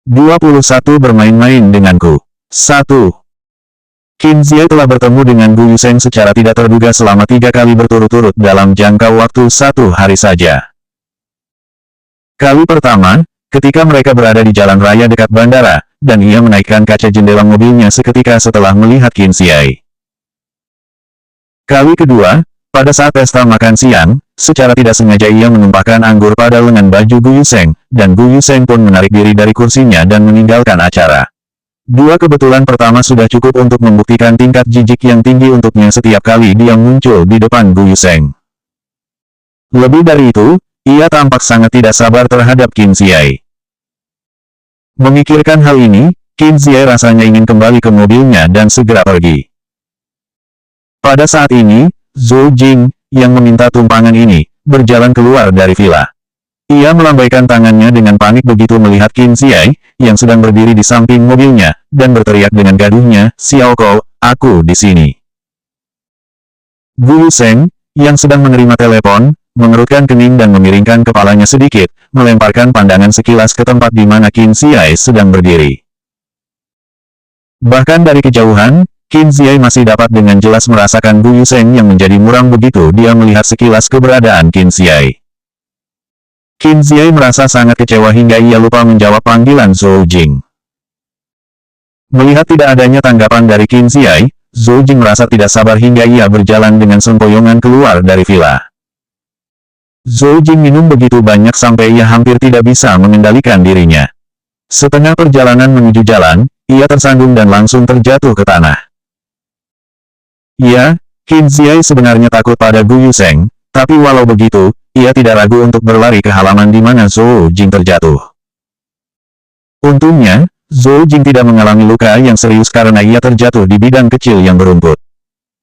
21 bermain-main denganku. 1. Qin Ziyi telah bertemu dengan Gu Yuseng secara tidak terduga selama 3 kali berturut-turut dalam jangka waktu 1 hari saja. Kali pertama, ketika mereka berada di jalan raya dekat bandara, dan ia menaikkan kaca jendela mobilnya seketika setelah melihat Qin Ziyi. Kali kedua, pada saat pesta makan siang, secara tidak sengaja ia menumpahkan anggur pada lengan baju Gu Yuseng, dan Gu Yuseng pun menarik diri dari kursinya dan meninggalkan acara. 2 kebetulan pertama sudah cukup untuk membuktikan tingkat jijik yang tinggi untuknya setiap kali dia muncul di depan Gu Yuseng. Lebih dari itu, ia tampak sangat tidak sabar terhadap Qin Ziyi. Memikirkan hal ini, Qin Ziyi rasanya ingin kembali ke mobilnya dan segera pergi. Pada saat ini, Zhou Jing, yang meminta tumpangan ini, berjalan keluar dari villa. Ia melambaikan tangannya dengan panik begitu melihat Qin Ziyi, yang sedang berdiri di samping mobilnya, dan berteriak dengan gaduhnya, "Xiaokou, aku di sini." Gu Yuseng, yang sedang menerima telepon, mengerutkan kening dan memiringkan kepalanya sedikit, melemparkan pandangan sekilas ke tempat di mana Qin Ziyi sedang berdiri. Bahkan dari kejauhan, Qin Ziyi masih dapat dengan jelas merasakan Gu Yuseng yang menjadi muram begitu dia melihat sekilas keberadaan Qin Ziyi. Qin Ziyi merasa sangat kecewa hingga ia lupa menjawab panggilan Zhou Jing. Melihat tidak adanya tanggapan dari Qin Ziyi, Zhou Jing merasa tidak sabar hingga ia berjalan dengan sempoyongan keluar dari villa. Zhou Jing minum begitu banyak sampai ia hampir tidak bisa mengendalikan dirinya. Setengah perjalanan menuju jalan, ia tersandung dan langsung terjatuh ke tanah. Ya, Qin Ziyi sebenarnya takut pada Gu Yuseng, tapi walau begitu, ia tidak ragu untuk berlari ke halaman di mana Zhou Jing terjatuh. Untungnya, Zhou Jing tidak mengalami luka yang serius karena ia terjatuh di bidang kecil yang berumput.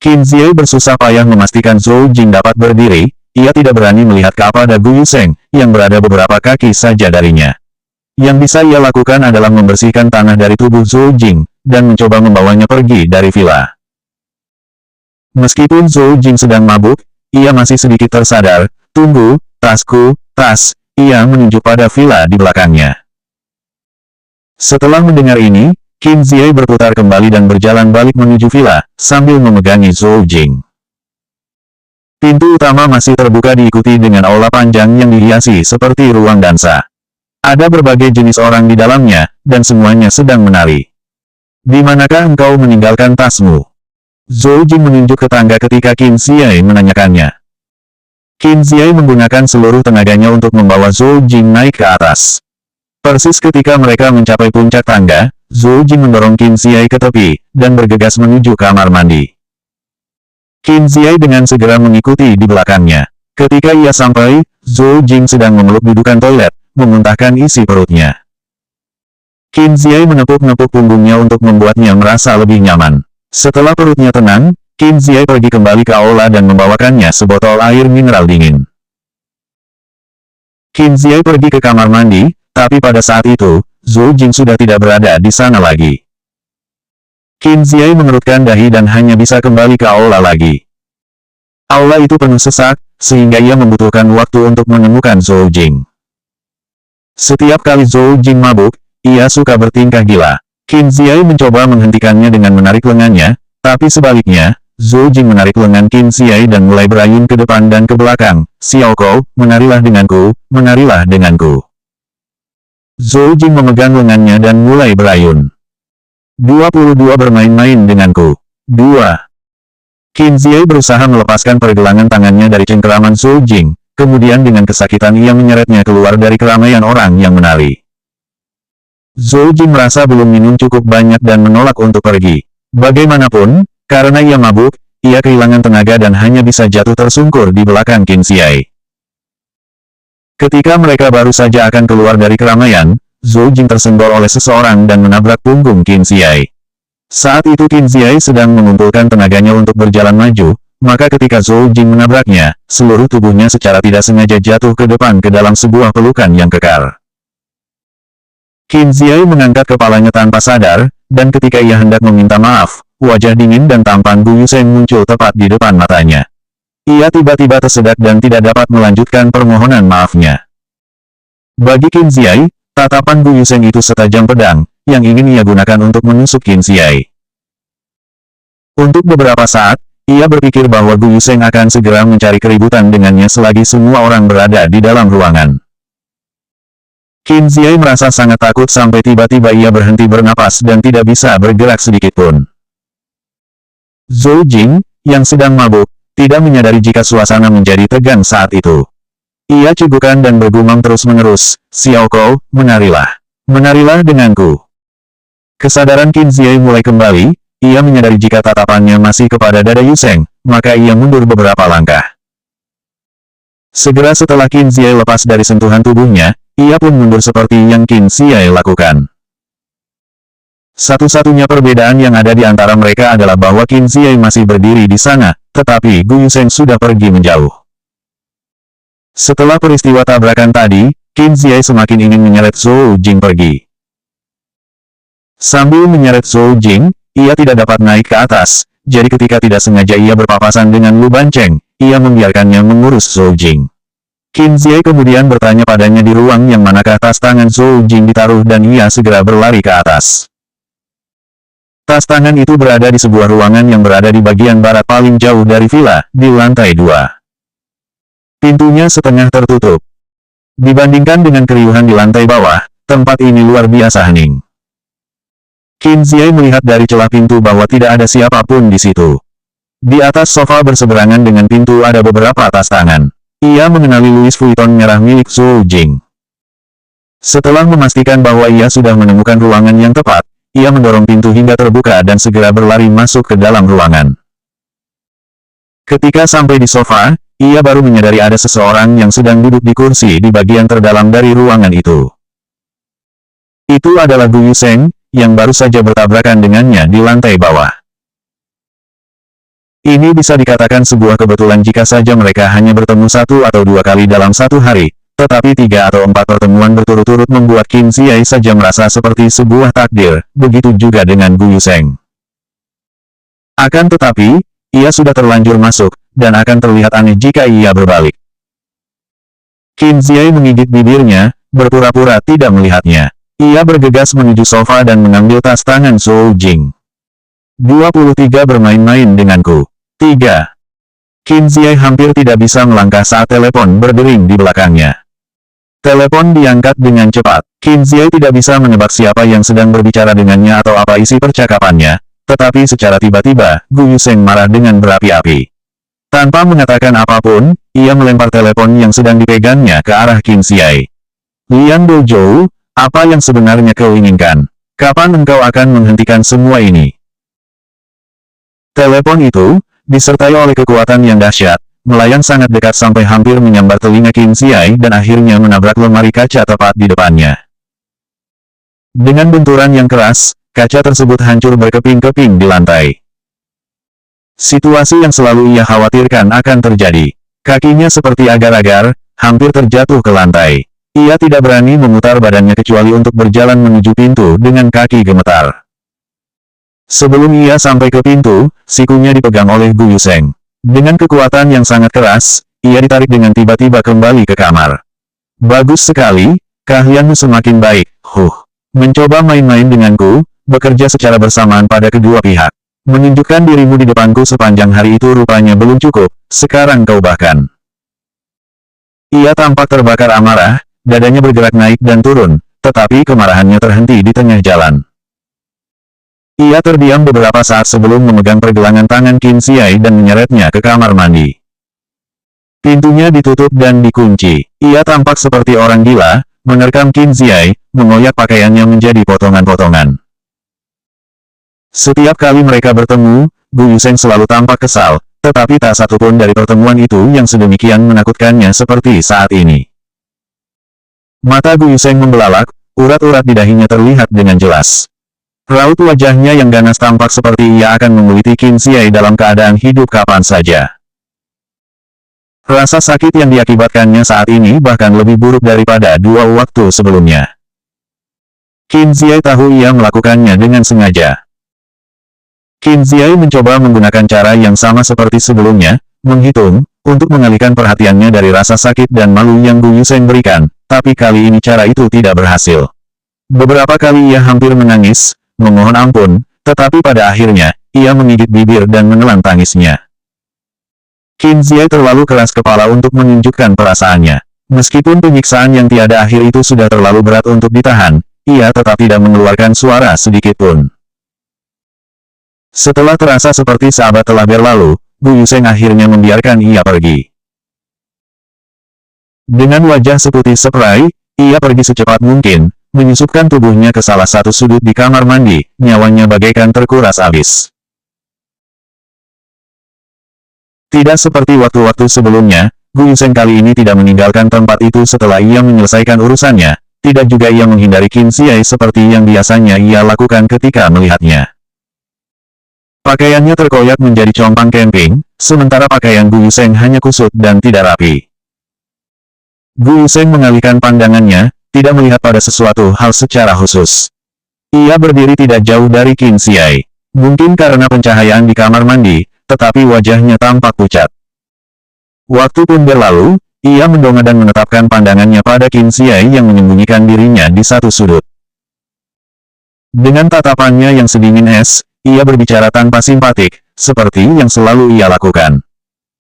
Qin Ziyi bersusah payah memastikan Zhou Jing dapat berdiri, ia tidak berani melihat kepada Gu Yuseng, yang berada beberapa kaki saja darinya. Yang bisa ia lakukan adalah membersihkan tanah dari tubuh Zhou Jing, dan mencoba membawanya pergi dari villa. Meskipun Zhou Jing sedang mabuk, ia masih sedikit tersadar. "Tunggu, tasku, tas," ia menunjuk pada villa di belakangnya. Setelah mendengar ini, Qin Ziyi berputar kembali dan berjalan balik menuju villa, sambil memegangi Zhou Jing. Pintu utama masih terbuka diikuti dengan aula panjang yang dihiasi seperti ruang dansa. Ada berbagai jenis orang di dalamnya, dan semuanya sedang menari. "Di manakah engkau meninggalkan tasmu?" Zhou Jing menunjuk ke tangga ketika Qin Ziyi menanyakannya. Qin Ziyi menggunakan seluruh tenaganya untuk membawa Zhou Jing naik ke atas. Persis ketika mereka mencapai puncak tangga, Zhou Jing mendorong Qin Ziyi ke tepi, dan bergegas menuju kamar mandi. Qin Ziyi dengan segera mengikuti di belakangnya. Ketika ia sampai, Zhou Jing sedang memeluk dudukan toilet, memuntahkan isi perutnya. Qin Ziyi menepuk-nepuk punggungnya untuk membuatnya merasa lebih nyaman. Setelah perutnya tenang, Qin Ziyi pergi kembali ke aula dan membawakannya sebotol air mineral dingin. Qin Ziyi pergi ke kamar mandi, tapi pada saat itu, Zhou Jing sudah tidak berada di sana lagi. Qin Ziyi mengerutkan dahi dan hanya bisa kembali ke aula lagi. Aula itu penuh sesak, sehingga ia membutuhkan waktu untuk menemukan Zhou Jing. Setiap kali Zhou Jing mabuk, ia suka bertingkah gila. Qin Ziyi mencoba menghentikannya dengan menarik lengannya, tapi sebaliknya, Zhou Jing menarik lengan Qin Ziyi dan mulai berayun ke depan dan ke belakang. "Xiaokou, menarilah denganku, menarilah denganku." Zhou Jing memegang lengannya dan mulai berayun. 22 bermain-main denganku. 2. Qin Ziyi berusaha melepaskan pergelangan tangannya dari cengkeraman Zhou Jing, kemudian dengan kesakitan ia menyeretnya keluar dari keramaian orang yang menari. Zhou Jing merasa belum minum cukup banyak dan menolak untuk pergi. Bagaimanapun, karena ia mabuk, ia kehilangan tenaga dan hanya bisa jatuh tersungkur di belakang Qin Ziyi. Ketika mereka baru saja akan keluar dari keramaian, Zhou Jing tersenggol oleh seseorang dan menabrak punggung Qin Ziyi. Saat itu Qin Ziyi sedang mengumpulkan tenaganya untuk berjalan maju, maka ketika Zhou Jing menabraknya, seluruh tubuhnya secara tidak sengaja jatuh ke depan ke dalam sebuah pelukan yang kekar. Qin Ziyi mengangkat kepalanya tanpa sadar, dan ketika ia hendak meminta maaf, wajah dingin dan tampan Gu Yuseng muncul tepat di depan matanya. Ia tiba-tiba tersedak dan tidak dapat melanjutkan permohonan maafnya. Bagi Qin Ziyi, Tatapan Gu Yuseng itu setajam pedang, yang ingin ia gunakan untuk menusuk Qin Ziai. Untuk beberapa saat, ia berpikir bahwa Gu Yuseng akan segera mencari keributan dengannya selagi semua orang berada di dalam ruangan. Qin Ziai merasa sangat takut sampai tiba-tiba ia berhenti bernapas dan tidak bisa bergerak sedikitpun. Zhou Jing, yang sedang mabuk, tidak menyadari jika suasana menjadi tegang saat itu. Ia cegukan dan bergumam terus-menerus, "Xiao Kou, menarilah. Menarilah denganku." Kesadaran Qin Ziai mulai kembali, ia menyadari jika tatapannya masih kepada dada Yuseng, maka ia mundur beberapa langkah. Segera setelah Qin Ziai lepas dari sentuhan tubuhnya, ia pun mundur seperti yang Qin Ziai lakukan. Satu-satunya perbedaan yang ada di antara mereka adalah bahwa Qin Ziai masih berdiri di sana, tetapi Gu Yuseng sudah pergi menjauh. Setelah peristiwa tabrakan tadi, Qin Ziai semakin ingin menyeret Zhou Jing pergi. Sambil menyeret Zhou Jing, ia tidak dapat naik ke atas, jadi ketika tidak sengaja ia berpapasan dengan Lu Bancheng, ia membiarkannya mengurus Zhou Jing. Qin Ziai kemudian bertanya padanya di ruang yang manakah tas tangan Zhou Jing ditaruh dan ia segera berlari ke atas. Tas tangan itu berada di sebuah ruangan yang berada di bagian barat paling jauh dari villa, di lantai 2. Pintunya setengah tertutup. Dibandingkan dengan keriuhan di lantai bawah, tempat ini luar biasa hening. Qin Ziai melihat dari celah pintu bahwa tidak ada siapapun di situ. Di atas sofa berseberangan dengan pintu ada beberapa tas tangan. Ia mengenali Louis Vuitton merah milik Zhou Jing. Setelah memastikan bahwa ia sudah menemukan ruangan yang tepat, ia mendorong pintu hingga terbuka dan segera berlari masuk ke dalam ruangan. Ketika sampai di sofa, ia baru menyadari ada seseorang yang sedang duduk di kursi di bagian terdalam dari ruangan itu. Itu adalah Gu Yuseng, yang baru saja bertabrakan dengannya di lantai bawah. Ini bisa dikatakan sebuah kebetulan jika saja mereka hanya bertemu 1 atau 2 kali dalam satu hari, tetapi 3 atau 4 pertemuan berturut-turut membuat Qin Ziai saja merasa seperti sebuah takdir, begitu juga dengan Gu Yuseng. Akan tetapi, ia sudah terlanjur masuk, dan akan terlihat aneh jika ia berbalik. Qin Ziai menggigit bibirnya, berpura-pura tidak melihatnya. Ia bergegas menuju sofa dan mengambil tas tangan Zhou Jing. 23 bermain-main denganku. 3. Qin Ziai hampir tidak bisa melangkah saat telepon berdering di belakangnya. Telepon diangkat dengan cepat. Qin Ziai tidak bisa menebak siapa yang sedang berbicara dengannya atau apa isi percakapannya, tetapi secara tiba-tiba, Gu Yuseng marah dengan berapi-api. Tanpa mengatakan apapun, ia melempar telepon yang sedang dipegangnya ke arah Qin Ziai. "Liang Dozhou, apa yang sebenarnya kau inginkan? Kapan engkau akan menghentikan semua ini?" Telepon itu, disertai oleh kekuatan yang dahsyat, melayang sangat dekat sampai hampir menyambar telinga Qin Ziai dan akhirnya menabrak lemari kaca tepat di depannya. Dengan benturan yang keras, kaca tersebut hancur berkeping-keping di lantai. Situasi yang selalu ia khawatirkan akan terjadi. Kakinya seperti agar-agar, hampir terjatuh ke lantai. Ia tidak berani memutar badannya kecuali untuk berjalan menuju pintu dengan kaki gemetar. Sebelum ia sampai ke pintu, sikunya dipegang oleh Gu Yuseng. Dengan kekuatan yang sangat keras, ia ditarik dengan tiba-tiba kembali ke kamar. "Bagus sekali, keahlianmu semakin baik, Mencoba main-main denganku, bekerja secara bersamaan pada kedua pihak. Menunjukkan dirimu di depanku sepanjang hari itu rupanya belum cukup, sekarang kau bahkan." Ia tampak terbakar amarah, dadanya bergerak naik dan turun, tetapi kemarahannya terhenti di tengah jalan. Ia terdiam beberapa saat sebelum memegang pergelangan tangan Qin Ziai dan menyeretnya ke kamar mandi. Pintunya ditutup dan dikunci. Ia tampak seperti orang gila, menerkam Qin Ziai, mengoyak pakaiannya menjadi potongan-potongan. Setiap kali mereka bertemu, Gu Yuseng selalu tampak kesal, tetapi tak satu pun dari pertemuan itu yang sedemikian menakutkannya seperti saat ini. Mata Gu Yuseng membelalak, urat-urat di dahinya terlihat dengan jelas. Raut wajahnya yang ganas tampak seperti ia akan menguliti Qin Ziai dalam keadaan hidup kapan saja. Rasa sakit yang diakibatkannya saat ini bahkan lebih buruk daripada 2 waktu sebelumnya. Qin Ziai tahu ia melakukannya dengan sengaja. Qin Ziai mencoba menggunakan cara yang sama seperti sebelumnya, menghitung, untuk mengalihkan perhatiannya dari rasa sakit dan malu yang Gu Yuseng berikan, tapi kali ini cara itu tidak berhasil. Beberapa kali ia hampir menangis, memohon ampun, tetapi pada akhirnya, ia menggigit bibir dan menelan tangisnya. Qin Ziyi terlalu keras kepala untuk menunjukkan perasaannya. Meskipun penyiksaan yang tiada akhir itu sudah terlalu berat untuk ditahan, ia tetap tidak mengeluarkan suara sedikit pun. Setelah terasa seperti seabad telah berlalu, Gu Yuseng akhirnya membiarkan ia pergi. Dengan wajah seputih seprai, ia pergi secepat mungkin, menyusupkan tubuhnya ke salah satu sudut di kamar mandi, nyawanya bagaikan terkuras habis. Tidak seperti waktu-waktu sebelumnya, Gu Yuseng kali ini tidak meninggalkan tempat itu setelah ia menyelesaikan urusannya, tidak juga ia menghindari Qin Ziyi seperti yang biasanya ia lakukan ketika melihatnya. Pakaiannya terkoyak menjadi compang camping, sementara pakaian Gu Yuseng hanya kusut dan tidak rapi. Gu Yuseng mengalihkan pandangannya, tidak melihat pada sesuatu hal secara khusus. Ia berdiri tidak jauh dari Qin Ziyi. Mungkin karena pencahayaan di kamar mandi, tetapi wajahnya tampak pucat. Waktu pun berlalu, ia mendongak dan menetapkan pandangannya pada Qin Ziyi yang menyembunyikan dirinya di satu sudut. Dengan tatapannya yang sedingin es, ia berbicara tanpa simpatik, seperti yang selalu ia lakukan.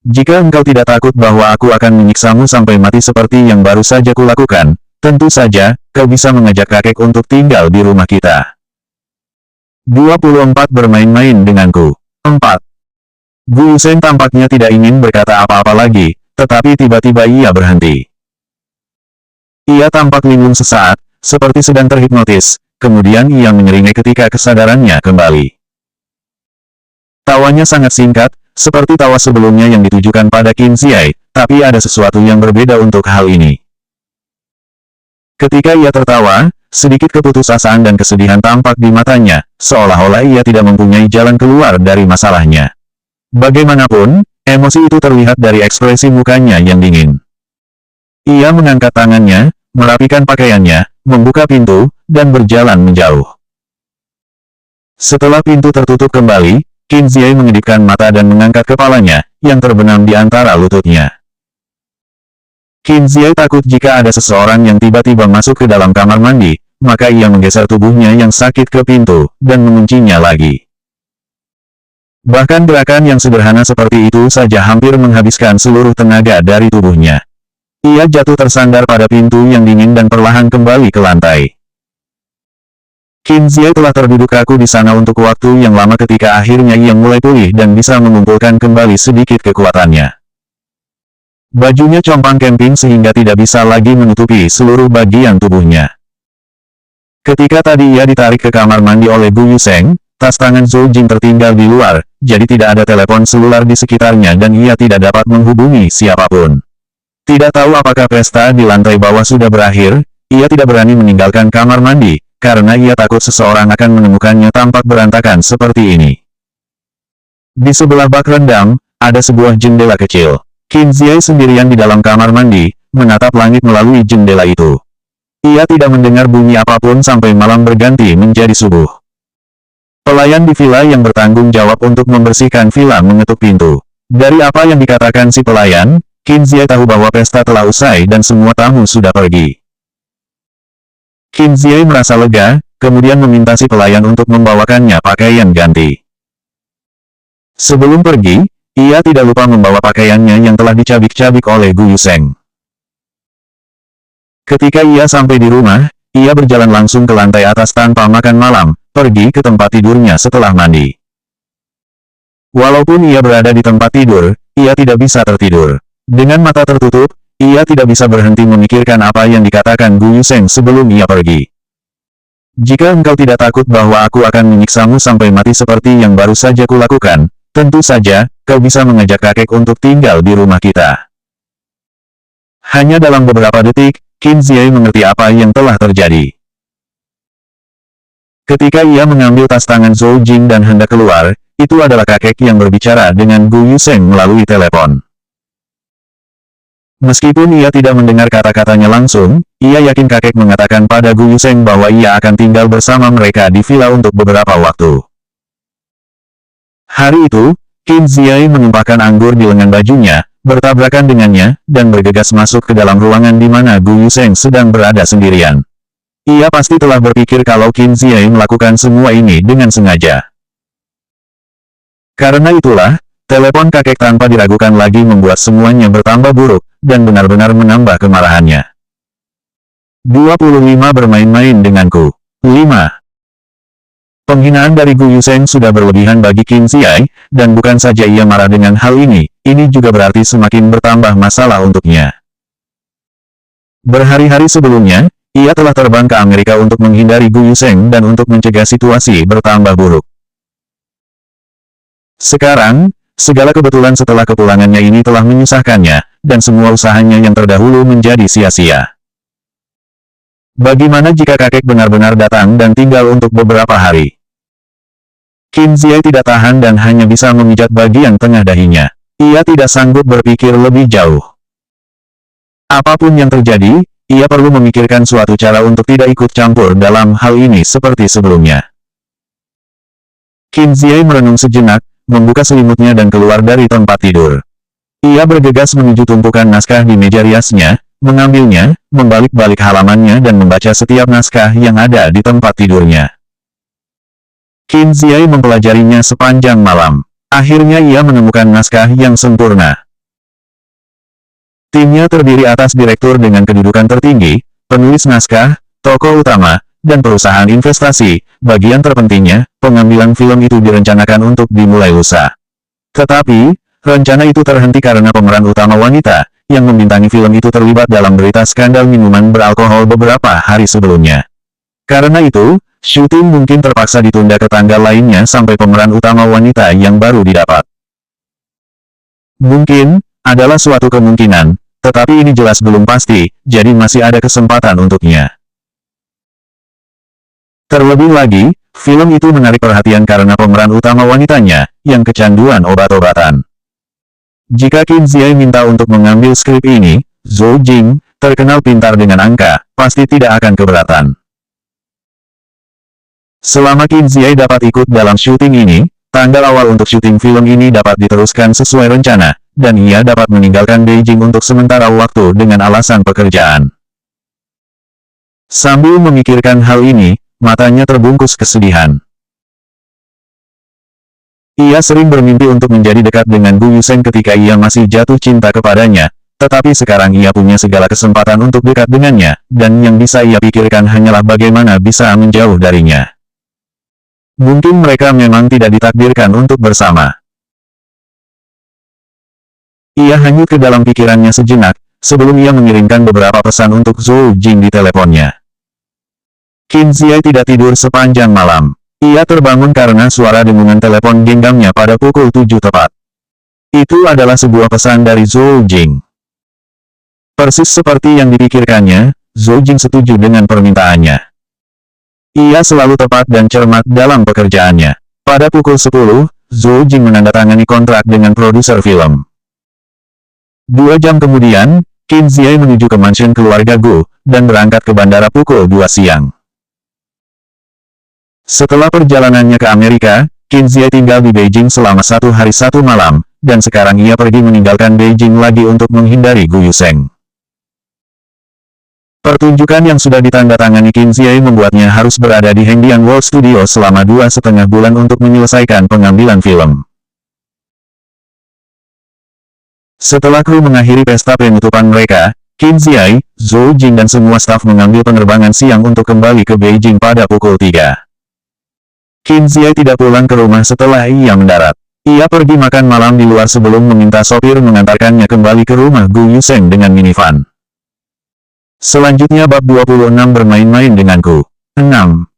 Jika engkau tidak takut bahwa aku akan menyiksamu sampai mati seperti yang baru saja kulakukan, tentu saja, kau bisa mengajak kakek untuk tinggal di rumah kita. 24 bermain-main denganku. 4. Gu Yuseng tampaknya tidak ingin berkata apa-apa lagi, tetapi tiba-tiba ia berhenti. Ia tampak linglung sesaat, seperti sedang terhipnotis, kemudian ia menyeringai ketika kesadarannya kembali. Tawanya sangat singkat, seperti tawa sebelumnya yang ditujukan pada Qin Ziyi, tapi ada sesuatu yang berbeda untuk hal ini. Ketika ia tertawa, sedikit keputusasaan dan kesedihan tampak di matanya, seolah-olah ia tidak mempunyai jalan keluar dari masalahnya. Bagaimanapun, emosi itu terlihat dari ekspresi mukanya yang dingin. Ia mengangkat tangannya, merapikan pakaiannya, membuka pintu, dan berjalan menjauh. Setelah pintu tertutup kembali, Qin Ziyi mengedipkan mata dan mengangkat kepalanya, yang terbenam di antara lututnya. Qin Ziyi takut jika ada seseorang yang tiba-tiba masuk ke dalam kamar mandi, maka ia menggeser tubuhnya yang sakit ke pintu, dan menguncinya lagi. Bahkan gerakan yang sederhana seperti itu saja hampir menghabiskan seluruh tenaga dari tubuhnya. Ia jatuh tersandar pada pintu yang dingin dan perlahan kembali ke lantai. Qin Ziyi telah terduduk kaku di sana untuk waktu yang lama ketika akhirnya ia mulai pulih dan bisa mengumpulkan kembali sedikit kekuatannya. Bajunya compang camping sehingga tidak bisa lagi menutupi seluruh bagian tubuhnya. Ketika tadi ia ditarik ke kamar mandi oleh Gu Yuseng, tas tangan Zhou Jing tertinggal di luar, jadi tidak ada telepon seluler di sekitarnya dan ia tidak dapat menghubungi siapapun. Tidak tahu apakah pesta di lantai bawah sudah berakhir, ia tidak berani meninggalkan kamar mandi, karena ia takut seseorang akan menemukannya tampak berantakan seperti ini. Di sebelah bak rendam, ada sebuah jendela kecil. Qin Ziyi sendirian di dalam kamar mandi, menatap langit melalui jendela itu. Ia tidak mendengar bunyi apapun sampai malam berganti menjadi subuh. Pelayan di villa yang bertanggung jawab untuk membersihkan villa mengetuk pintu. Dari apa yang dikatakan si pelayan, Qin Ziyi tahu bahwa pesta telah usai dan semua tamu sudah pergi. Qin Ziyi merasa lega, kemudian meminta si pelayan untuk membawakannya pakaian ganti. Sebelum pergi, ia tidak lupa membawa pakaiannya yang telah dicabik-cabik oleh Gu Yuseng. Ketika ia sampai di rumah, ia berjalan langsung ke lantai atas tanpa makan malam, pergi ke tempat tidurnya setelah mandi. Walaupun ia berada di tempat tidur, ia tidak bisa tertidur. Dengan mata tertutup, ia tidak bisa berhenti memikirkan apa yang dikatakan Gu Yuseng sebelum ia pergi. Jika engkau tidak takut bahwa aku akan menyiksamu sampai mati seperti yang baru saja kulakukan, tentu saja, kau bisa mengajak kakek untuk tinggal di rumah kita. Hanya dalam beberapa detik, Qin Ziyi mengerti apa yang telah terjadi. Ketika ia mengambil tas tangan Zhou Jing dan hendak keluar, itu adalah kakek yang berbicara dengan Gu Yuseng melalui telepon. Meskipun ia tidak mendengar kata-katanya langsung, ia yakin kakek mengatakan pada Gu Yuseng bahwa ia akan tinggal bersama mereka di villa untuk beberapa waktu. Hari itu, Qin Ziyi menumpahkan anggur di lengan bajunya, bertabrakan dengannya, dan bergegas masuk ke dalam ruangan di mana Gu Yusheng sedang berada sendirian. Ia pasti telah berpikir kalau Qin Ziyi melakukan semua ini dengan sengaja. Karena itulah, telepon kakek tanpa diragukan lagi membuat semuanya bertambah buruk, dan benar-benar menambah kemarahannya. 25 bermain-main denganku. 5. Penghinaan dari Gu Yusheng sudah berlebihan bagi Qin Ziyi, dan bukan saja ia marah dengan hal ini juga berarti semakin bertambah masalah untuknya. Berhari-hari sebelumnya, ia telah terbang ke Amerika untuk menghindari Gu Yusheng dan untuk mencegah situasi bertambah buruk. Sekarang, segala kebetulan setelah kepulangannya ini telah menyusahkannya, dan semua usahanya yang terdahulu menjadi sia-sia. Bagaimana jika kakek benar-benar datang dan tinggal untuk beberapa hari? Qin Ziyi tidak tahan dan hanya bisa memijat bagian tengah dahinya. Ia tidak sanggup berpikir lebih jauh. Apapun yang terjadi, ia perlu memikirkan suatu cara untuk tidak ikut campur dalam hal ini seperti sebelumnya. Qin Ziyi merenung sejenak, membuka selimutnya dan keluar dari tempat tidur. Ia bergegas menuju tumpukan naskah di meja riasnya, mengambilnya, membalik-balik halamannya dan membaca setiap naskah yang ada di tempat tidurnya. Qin Ziyi mempelajarinya sepanjang malam. Akhirnya ia menemukan naskah yang sempurna. Timnya terdiri atas direktur dengan kedudukan tertinggi, penulis naskah, tokoh utama, dan perusahaan investasi. Bagian terpentingnya, pengambilan film itu direncanakan untuk dimulai lusa. Tetapi, rencana itu terhenti karena pemeran utama wanita, yang membintangi film itu terlibat dalam berita skandal minuman beralkohol beberapa hari sebelumnya. Karena itu, syuting mungkin terpaksa ditunda ke tanggal lainnya sampai pemeran utama wanita yang baru didapat. Mungkin, adalah suatu kemungkinan, tetapi ini jelas belum pasti, jadi masih ada kesempatan untuknya. Terlebih lagi, film itu menarik perhatian karena pemeran utama wanitanya, yang kecanduan obat-obatan. Jika Qin Ziyi minta untuk mengambil skrip ini, Zhou Jing, terkenal pintar dengan angka, pasti tidak akan keberatan. Selama Qin Ziyi dapat ikut dalam syuting ini, tanggal awal untuk syuting film ini dapat diteruskan sesuai rencana, dan ia dapat meninggalkan Beijing untuk sementara waktu dengan alasan pekerjaan. Sambil memikirkan hal ini, matanya terbungkus kesedihan. Ia sering bermimpi untuk menjadi dekat dengan Gu Yusheng ketika ia masih jatuh cinta kepadanya, tetapi sekarang ia punya segala kesempatan untuk dekat dengannya, dan yang bisa ia pikirkan hanyalah bagaimana bisa menjauh darinya. Mungkin mereka memang tidak ditakdirkan untuk bersama. Ia hanyut ke dalam pikirannya sejenak, sebelum ia mengirimkan beberapa pesan untuk Zhou Jing di teleponnya. Qin Ziyi tidak tidur sepanjang malam. Ia terbangun karena suara dengungan telepon genggamnya pada pukul 7 tepat. Itu adalah sebuah pesan dari Zhou Jing. Persis seperti yang dipikirkannya, Zhou Jing setuju dengan permintaannya. Ia selalu tepat dan cermat dalam pekerjaannya. Pada pukul 10, Zhou Jing menandatangani kontrak dengan produser film. 2 jam kemudian, Qin Ziyi menuju ke mansion keluarga Gu, dan berangkat ke bandara pukul 2 siang. Setelah perjalanannya ke Amerika, Qin Ziyi tinggal di Beijing selama 1 hari 1 malam, dan sekarang ia pergi meninggalkan Beijing lagi untuk menghindari Gu Yusheng. Pertunjukan yang sudah ditandatangani Qin Ziyi membuatnya harus berada di Hengdian World Studio selama 2,5 bulan untuk menyelesaikan pengambilan film. Setelah kru mengakhiri pesta penutupan mereka, Qin Ziyi, Zhou Jing dan semua staf mengambil penerbangan siang untuk kembali ke Beijing pada pukul 3. Qin Ziyi tidak pulang ke rumah setelah ia mendarat. Ia pergi makan malam di luar sebelum meminta sopir mengantarkannya kembali ke rumah Gu Yusheng dengan minivan. Selanjutnya bab 26 bermain-main denganku. 6.